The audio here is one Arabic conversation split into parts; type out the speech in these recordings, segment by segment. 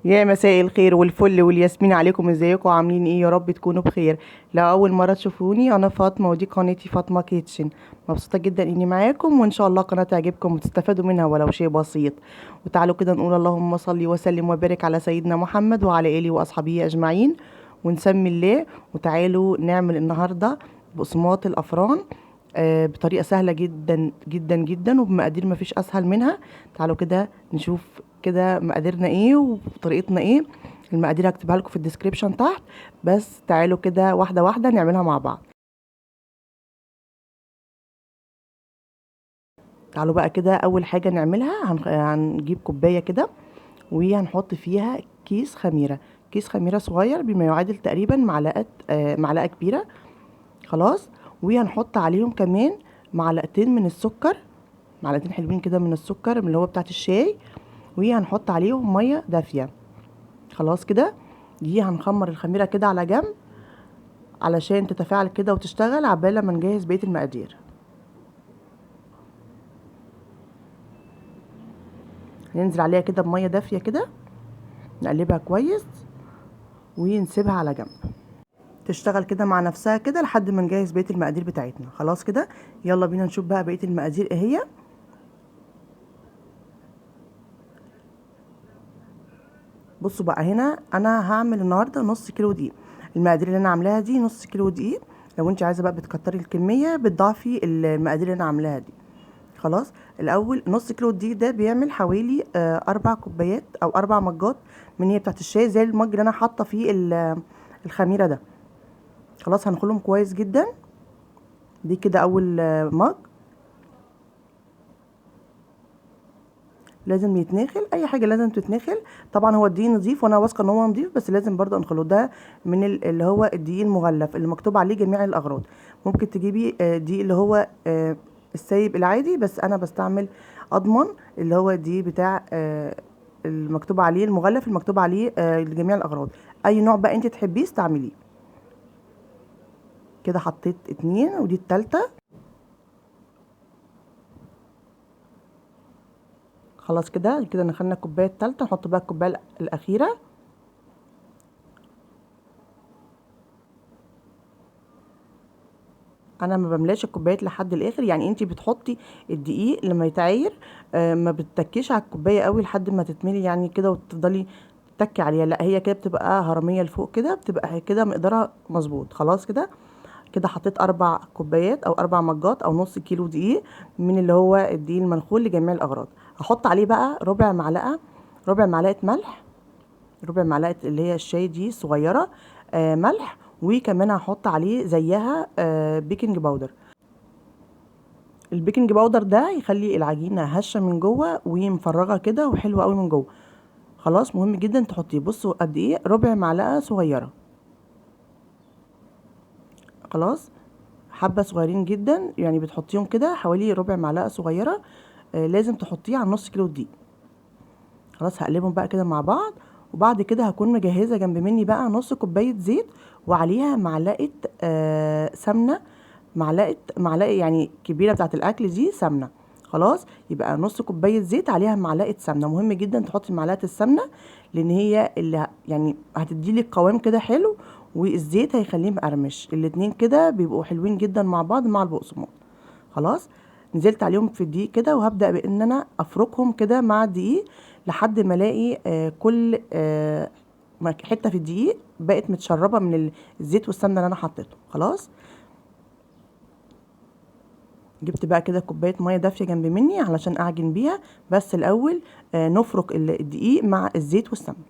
يا مساء الخير والفل والياسمين عليكم، ازيكم عاملين ايه؟ يا رب تكونوا بخير. لو اول مره تشوفوني، انا فاطمه ودي قناتي فاطمه كيتشن. مبسوطه جدا اني معاكم، وان شاء الله قناه تعجبكم وتستفادوا منها ولو شيء بسيط. وتعالوا كده نقول اللهم صل وسلم وبارك على سيدنا محمد وعلى اله واصحابه اجمعين، ونسمي الله. وتعالوا نعمل النهارده بقسماط الافران بطريقه سهله جدا جدا جدا، وبمقادير مفيش اسهل منها. تعالوا كده نشوف كده مقاديرنا ايه وطريقتنا ايه. المقادير هكتبها لكم في الديسكريبشن تحت، بس تعالوا كده واحده واحده نعملها مع بعض. تعالوا بقى كده اول حاجه نعملها هنجيب كوبايه كده، وهنحط فيها كيس خميره. كيس خميره صغير بما يعادل تقريبا معلقه كبيره. خلاص. وهنحط عليهم كمان معلقتين من السكر، معلقتين حلوين كده من السكر من اللي هو بتاعت الشاي. وهنحط عليهم ميه دافيه. خلاص كده. دي هنخمر الخميره كده على جنب علشان تتفاعل كده وتشتغل عبال ما نجهز بقيه المقادير. ننزل عليها كده بميه دافيه كده، نقلبها كويس ونسيبها على جنب تشتغل كده مع نفسها كده لحد ما نجهز بقيه المقادير بتاعتنا. خلاص كده. يلا بينا نشوف بقى بقيه المقادير ايه هي. بصوا بقى، هنا انا هعمل النهارده نص كيلو دقيق. المقادير اللي انا عاملاها دي نص كيلو دقيق. لو انت عايزه بقى بتكتري الكميه بتضاعفي المقادير اللي انا عاملاها دي. خلاص. الاول نص كيلو دقيق ده بيعمل حوالي 4 كوبايات او 4 مجات من هي بتاعت الشاي، زي المج اللي انا حاطه فيه الخميره ده. خلاص. هنخلهم كويس جدا. دي كده اول مج. لازم يتنخل، اي حاجه لازم تتنخل. طبعا هو الدقيق نظيف وانا واثقه ان هو نظيف، بس لازم برضو انخله. ده من اللي هو الدقيق المغلف اللي مكتوب عليه جميع الاغراض. ممكن تجيبي دقيق اللي هو السايب العادي، بس انا بستعمل اضمن اللي هو الدقيق بتاع المكتوب عليه المغلف، المكتوب عليه لجميع الاغراض. اي نوع بقى انت تحبيه استعمليه. كده حطيت 2 ودي التالتة. خلاص كده كده دخلنا الكوبايه التالتة. نحط بقى الكوبايه الاخيره. انا ما بملاش الكوبايات لحد الاخر، يعني انتي بتحطي الدقيق لما يتعاير ما بتتكيش على الكوبايه قوي لحد ما تتملي يعني كده وتفضلي تتكي عليها. لا، هي كده بتبقى هرميه لفوق كده، بتبقى كده مقدارها مظبوط. خلاص كده. كده حطيت 4 كوبايات او 4 مجات او نص كيلو دقيق من اللي هو الدقيق المنخول لجميع الاغراض. هحط عليه بقى ربع معلقه ملح، ربع معلقه اللي هي الشاي دي صغيره ملح. وكمان هحط عليه زيها بيكنج باودر. البيكنج باودر ده يخلي العجينه هشه من جوه ومفرغه كده وحلوه قوي من جوه. خلاص. مهم جدا تحطيه. بصوا قد ايه، ربع معلقه صغيره. خلاص. حبه صغيرين جدا، يعني بتحطيهم كده حوالي ربع معلقه صغيره. لازم تحطيه على نص كيلو دقيق. خلاص. هقلبهم بقى كده مع بعض. وبعد كده هكون مجهزه جنب مني بقى نص كوبايه زيت، وعليها معلقه سمنه. معلقه يعني كبيره بتاعه الاكل دي سمنه. خلاص. يبقى نص كوبايه زيت عليها معلقه سمنه. مهم جدا تحطي معلقه السمنه، لان هي اللي يعني هتدي لك قوام كده حلو، والزيت هيخليه مقرمش. الاتنين كده بيبقوا حلوين جدا مع بعض مع البقسماط. خلاص. نزلت عليهم في الدقيق كده، وهبدأ بان انا افركهم كده مع الدقيق لحد ما الاقي كل حته في الدقيق بقت متشربه من الزيت والسمنه اللي انا حطيته. خلاص. جبت بقى كده كوبايه ميه دافيه جنب مني علشان اعجن بيها. بس الاول نفرك الدقيق مع الزيت والسمنه.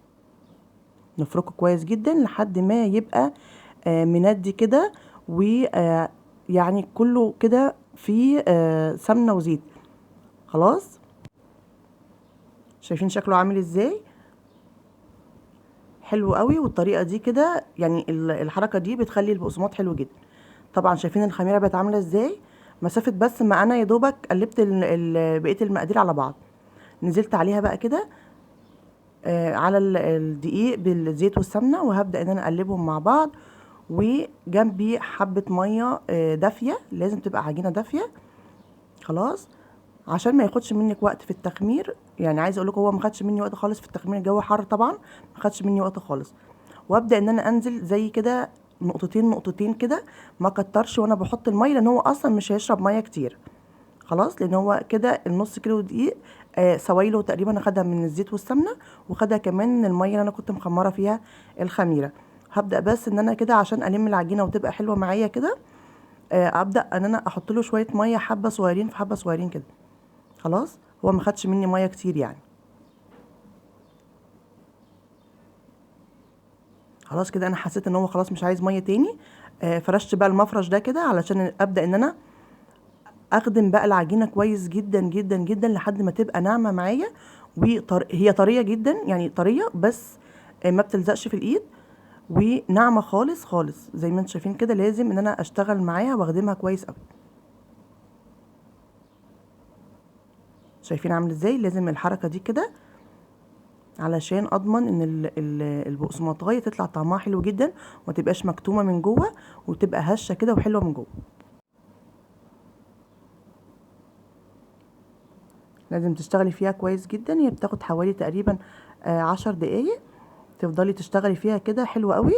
نفركه كويس جدا لحد ما يبقى مندي كده، ويعني كله كده فيه سمنه وزيت. خلاص. شايفين شكله عامل ازاي؟ حلو قوي. والطريقه دي كده يعني الحركه دي بتخلي البقسماط حلو جدا. طبعا شايفين الخميره بقت عامله ازاي؟ مسافه بس ما انا يا دوبك قلبت بقيه المقادير على بعض. نزلت عليها بقى كده على الدقيق بالزيت والسمنه، وهبدا ان انا اقلبهم مع بعض. وجنبي حبه ميه دافيه، لازم تبقى عجينه دافيه. خلاص. عشان ما ياخدش منك وقت في التخمير، يعني عايزه اقول لكم هو ما خدش مني وقت خالص في التخمير، الجو حر طبعا، ما خدش مني وقت خالص. وابدا ان انا انزل زي كده نقطتين نقطتين كده، ما كترش وانا بحط الميه، لان هو اصلا مش هيشرب ميه كتير خلاص، لان هو كده النص كيلو دقيق سوايله تقريبا اخدها من الزيت والسمنه، وخدها كمان من الميه اللي انا كنت مخمره فيها الخميره. هبدا بس ان انا كده عشان الم العجينه وتبقى حلوه معايا كده، ابدا ان انا احط له شويه ميه، حبه صغيرين في حبه صغيرين كده خلاص. هو ما خدش مني ميه كتير يعني. خلاص كده انا حسيت ان هو خلاص مش عايز ميه تاني. فرشت بقى المفرش ده كده علشان ابدا ان انا اخدم بقى العجينه كويس جدا جدا جدا لحد ما تبقى ناعمه معايا. هي طريه جدا يعني، طريه بس ما بتلزقش في الايد، وناعمه خالص خالص زي ما انتم شايفين كده. لازم ان انا اشتغل معاها واخدمها كويس قوي. شايفين عامل ازاي؟ لازم الحركه دي كده علشان اضمن ان البقسماطايه تطلع طعمها حلو جدا، وما تبقاش مكتومه من جوه، وتبقى هشه كده وحلوه من جوه. لازم تشتغلي فيها كويس جدا. هي بتاخد حوالي تقريبا 10 دقايق، تفضلي تشتغلي فيها كده حلو قوي.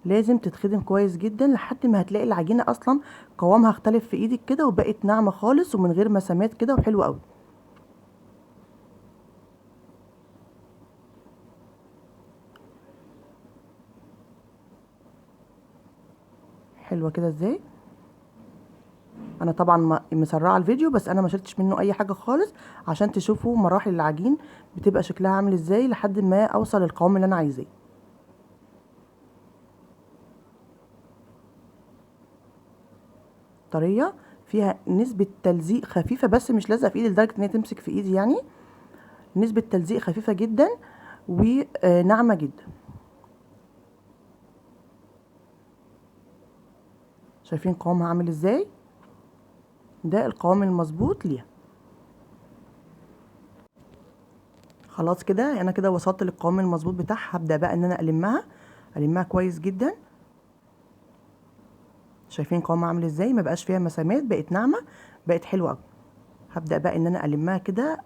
لازم تتخدم كويس جدا لحد ما هتلاقي العجينه اصلا قوامها اختلف في ايدك كده، وبقت ناعمه خالص ومن غير مسامات كده وحلوه قوي. حلوه كده ازاي؟ انا طبعا مسرعه الفيديو، بس انا ما شلتش منه اي حاجه خالص عشان تشوفوا مراحل العجين بتبقى شكلها عامل ازاي لحد ما اوصل للقوام اللي انا عايزاه. طريه، فيها نسبه تلزيق خفيفه بس مش لازقه في ايدي لدرجه ان هي تمسك في ايدي يعني. نسبه تلزيق خفيفه جدا وناعمه جدا. شايفين قوامها عامل ازاي؟ ده القوام المظبوط ليها. خلاص كده انا كده وصلت للقوام المظبوط بتاعها. هبدا بقى ان انا المها كويس جدا. شايفين قوامها عامل ازاي؟ ما بقاش فيها مسامات، بقت ناعمه، بقت حلوه قوي. هبدا بقى ان انا المها كده.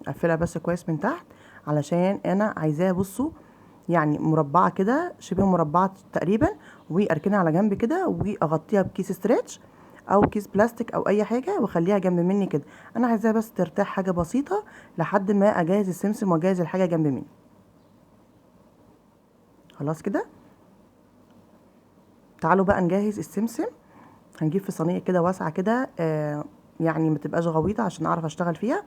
اقفلها بس كويس من تحت علشان انا عايزاها بصوا يعني مربعه كده، شبه مربعه تقريبا، واركنها على جنب كده، واغطيها بكيس ستريتش او كيس بلاستيك او اي حاجه، واخليها جنب مني كده. انا عايزاها بس ترتاح حاجه بسيطه لحد ما اجهز السمسم واجهز الحاجه جنب مني. خلاص كده تعالوا بقى نجهز السمسم. هنجيب في صينيه كده واسعه كده، يعني ما تبقاش غويطه عشان اعرف اشتغل فيها.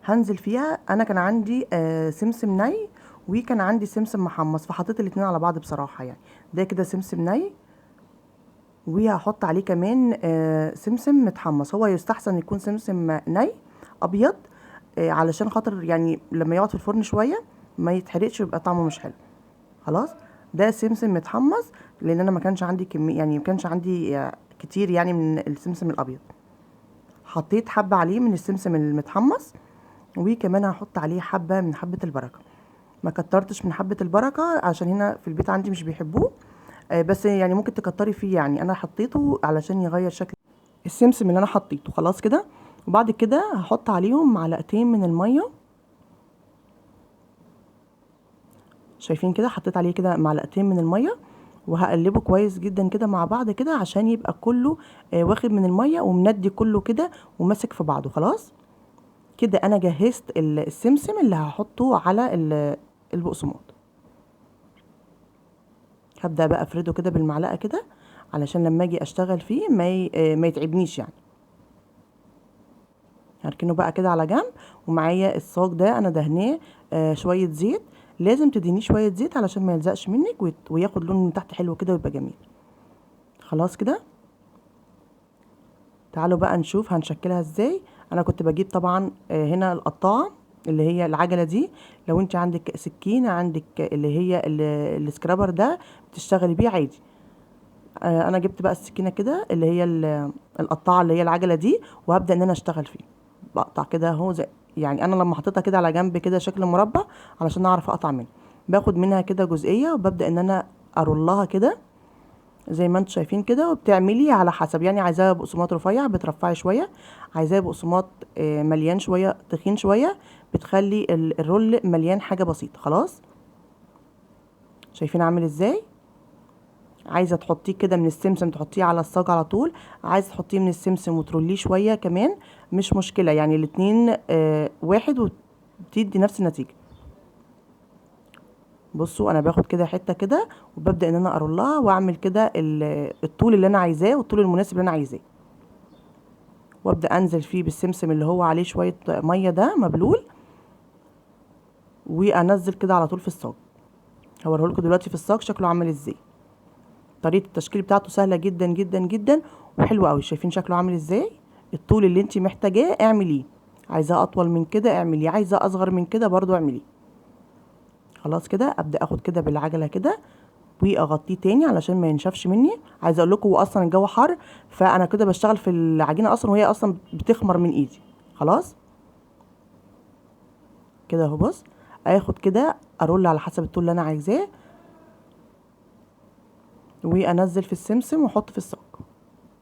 هنزل فيها. انا كان عندي سمسم ني، وكان عندي سمسم محمص، فحطيت الاتنين على بعض بصراحه يعني. ده كده سمسم ني، وهحط عليه كمان سمسم متحمص. هو يستحسن يكون سمسم ني ابيض، علشان خاطر يعني لما يقعد في الفرن شويه ما يتحرقش ويبقى طعمه مش حلو. خلاص ده سمسم متحمص، لان انا ما كانش عندي كميه يعني، ما كانش عندي كتير يعني من السمسم الابيض. حطيت حبه عليه من السمسم المتحمص، وكمان هحط عليه حبه من حبه البركه. ما كترتش من حبه البركه عشان هنا في البيت عندي مش بيحبوه، بس يعني ممكن تكتري فيه يعني. انا حطيته علشان يغير شكل السمسم اللي انا حطيته. خلاص كده. وبعد كده هحط عليهم معلقتين من الميه. شايفين كده؟ حطيت عليه كده معلقتين من الميه، وهقلبه كويس جدا كده مع بعض كده عشان يبقى كله واخد من الميه ومندي كله كده وماسك في بعضه. خلاص كده انا جهزت السمسم اللي هحطه على البقسماط. هبدأ بقى افرده كده بالمعلقه كده علشان لما اجي اشتغل فيه ما يتعبنيش يعني. هركنه بقى كده على جنب. ومعايا الصاج ده انا دهناه شويه زيت. لازم تدهنيه شويه زيت علشان ما يلزقش منك وياخد لون من تحت حلو كده ويبقى جميل. خلاص كده تعالوا بقى نشوف هنشكلها ازاي. انا كنت بجيب طبعا هنا القطاعه اللي هي العجله دي. لو انت عندك سكينه، عندك اللي هي السكرابر ده، بتشتغلي بيه عادي. انا جبت بقى السكينه كده اللي هي القطاعه اللي هي العجله دي، وهبدا ان انا اشتغل فيه. بقطع كده اهو زي يعني، انا لما حطيتها كده على جنب كده شكل مربع علشان اعرف اقطع منها. باخد منها كده جزئيه وببدا ان انا ارولها كده زي ما انتوا شايفين كده، وبتعملي على حسب، يعني عايزاه بقسماط رفيع بترفعي شويه، عايزاه بقسماط مليان شويه تخين شويه، بتخلي الرول مليان حاجه بسيطه. خلاص شايفين عامل ازاي؟ عايزه تحطيه كده من السمسم تحطيه على الصاج على طول، عايزه تحطيه من السمسم وتروليه شويه كمان، مش مشكله، يعني الاتنين واحد وبتدي نفس النتيجه. بصوا انا باخد كده حته كده، وببدا ان انا ارولها واعمل كده الطول اللي انا عايزاه والطول المناسب اللي انا عايزاه، وابدا انزل فيه بالسمسم اللي هو عليه شويه ميه ده مبلول، وانزل كده على طول في الصاج. هوريهولكوا دلوقتي في الصاج شكله عامل ازاي. طريقه التشكيل بتاعته سهله جدا جدا جدا وحلوه قوي. شايفين شكله عامل ازاي؟ الطول اللي انت محتاجاه اعمليه، عايزاه اطول من كده اعمليه، عايزاه اصغر من كده برضو اعمليه. خلاص كده ابدا اخد كده بالعجله كده واغطيه تاني علشان ما ينشفش مني. عايزه اقول لكم هو اصلا الجو حر، فانا كده بشتغل في العجينه اصلا وهي اصلا بتخمر من ايدي. خلاص كده اهو. بص اخد كده ارول على حسب الطول اللي انا عايزاه، وانزل في السمسم واحط في الصاج،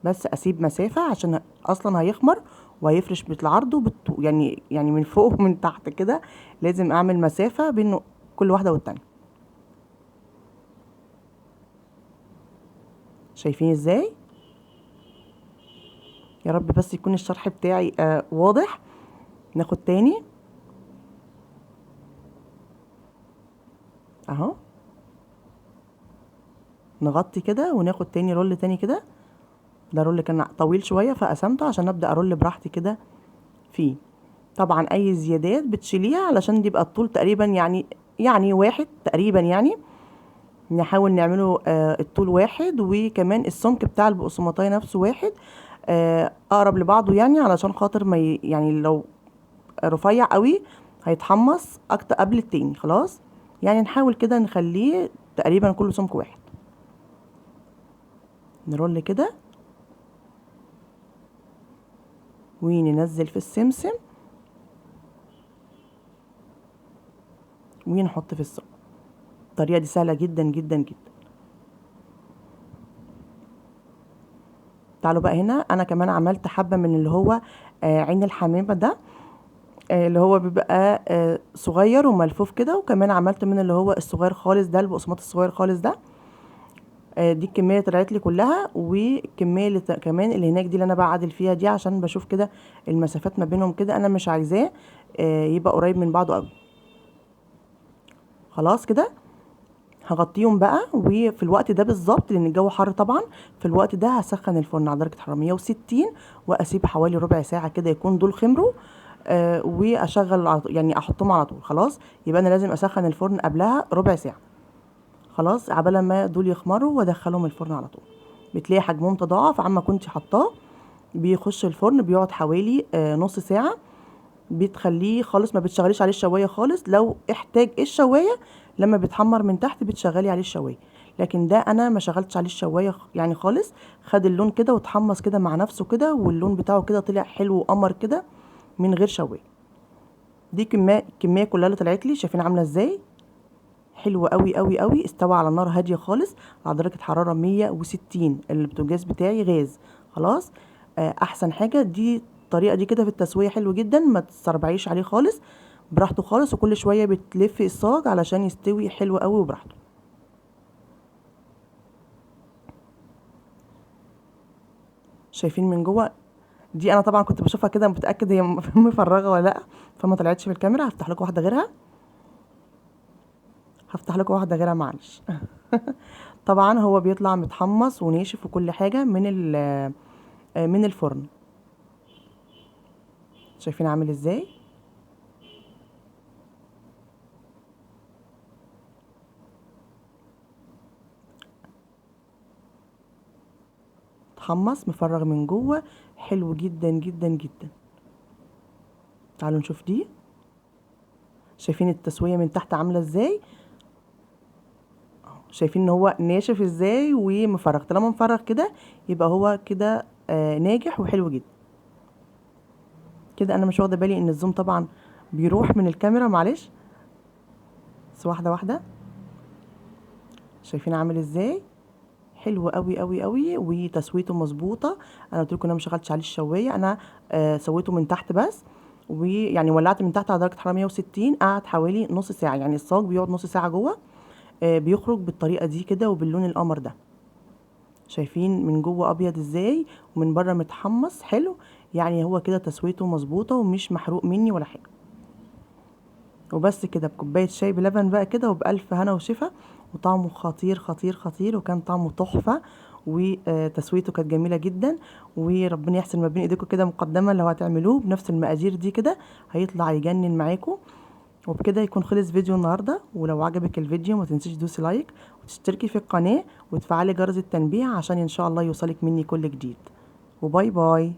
بس اسيب مسافه عشان اصلا هيخمر وهيفرش بالعرض يعني من فوق ومن تحت كده، لازم اعمل مسافه بين كل واحده والتانيه. شايفين ازاي؟ يا رب بس يكون الشرح بتاعي واضح. ناخد تاني اهو، نغطي كده وناخد تاني رول تاني كده. ده رول كان طويل شويه فقسمته عشان ابدا ارول براحتي كده فيه. طبعا اي زيادات بتشيليها علشان يبقى الطول تقريبا يعني واحد تقريبا يعني. نحاول نعمله الطول واحد، وكمان السمك بتاع البقسماطية نفسه واحد، اقرب لبعضه، يعني علشان خاطر ما يعني لو رفيع قوي هيتحمص اكتر قبل التاني. خلاص يعني نحاول كده نخليه تقريبا كله سمك واحد. نرول كده وننزل في السمسم ونحط في الصاج. الطريقة دي سهلة جدا جدا جدا. تعالوا بقى هنا، انا كمان عملت حبة من اللي هو عين الحمامة ده، اللي هو بيبقى صغير وملفوف كده، وكمان عملت من اللي هو الصغير خالص ده، البقسماط الصغير خالص ده. دي الكمية اللي طلعت لي كلها، والكمية اللي كمان اللي هناك دي اللي انا بعدل فيها دي، عشان بشوف كده المسافات ما بينهم كده، انا مش عايزاه يبقى قريب من بعضه قوي. خلاص كده هغطيهم بقى، وفي الوقت ده بالظبط لان الجو حر طبعا، في الوقت ده هسخن الفرن على درجه حراره 160، واسيب حوالي ربع ساعه كده يكون دول خمروا، واشغل يعني احطهم على طول. خلاص يبقى انا لازم اسخن الفرن قبلها ربع ساعه، خلاص عبال ما دول يخمروا وادخلهم الفرن على طول. بتلاقي حجمهم تضاعف عما كنت حطاه. بيخش الفرن بيقعد حوالي نص ساعه، بتخليه خالص، ما بتشغليش عليه الشوايه خالص. لو احتاج الشوايه لما بتحمر من تحت بتشغلي عليه الشوايه، لكن ده انا ما شغلتش عليه الشوايه يعني خالص. خد اللون كده واتحمص كده مع نفسه كده، واللون بتاعه كده طلع حلو وقمر كده من غير شوايه. دي كميه كلها اللي طلعت لي، شايفين عامله ازاي؟ حلوه قوي قوي قوي. استوى على نار هاديه خالص على درجه حراره 160. البوتاجاز بتاعي غاز. خلاص احسن حاجه دي الطريقه دي كده في التسويه، حلو جدا، ما تسربعيش عليه خالص، براحته خالص، وكل شويه بتلفي الصاج علشان يستوي حلو قوي وبراحته. شايفين من جوه؟ دي انا طبعا كنت بشوفها كده متاكد هي مفرغه ولا لا، فما طلعتش في الكاميرا. هفتح لكم واحده غيرها، هفتح لكم واحده غيرها معلش. طبعا هو بيطلع متحمص وناشف وكل حاجه من الفرن. شايفين عامل ازاي؟ اتحمص مفرغ من جوه، حلو جدا جدا جدا. تعالوا نشوف دي. شايفين التسويه من تحت عامله ازاي؟ شايفين ان هو ناشف ازاي ومفرغ. طالما مفرغ كده يبقى هو كده ناجح وحلو جدا. كده انا مش واخده بالي ان الزوم طبعا بيروح من الكاميرا، معلش، بس واحده واحده. شايفين عامل ازاي؟ حلو قوي قوي قوي، وتسويته مظبوطه. انا قلت لكم انا ما شغلتش عليه الشوايه، انا سويته من تحت بس، ويعني ولعت من تحت على درجه حراره 160. قعد حوالي نص ساعه، يعني الصاج بيقعد نص ساعه جوه. بيخرج بالطريقه دي كده وباللون القمر ده. شايفين من جوه ابيض ازاي ومن بره متحمص حلو. يعني هو كده تسويته مظبوطه ومش محروق مني ولا حاجه. وبس كده بكوبايه شاي بلبن بقى كده، وبألف هنا وشفا. وطعمه خطير خطير خطير، وكان طعمه تحفه، وتسويته كانت جميله جدا. وربنا يحسن ما بين ايديكم كده مقدما، لو هتعملوه بنفس المقادير دي كده هيطلع يجنن معاكم. وبكده يكون خلص فيديو النهارده. ولو عجبك الفيديو ما تنسيش تدوسي لايك وتشتركي في القناه وتفعلي جرس التنبيه عشان ان شاء الله يوصلك مني كل جديد. وباي باي.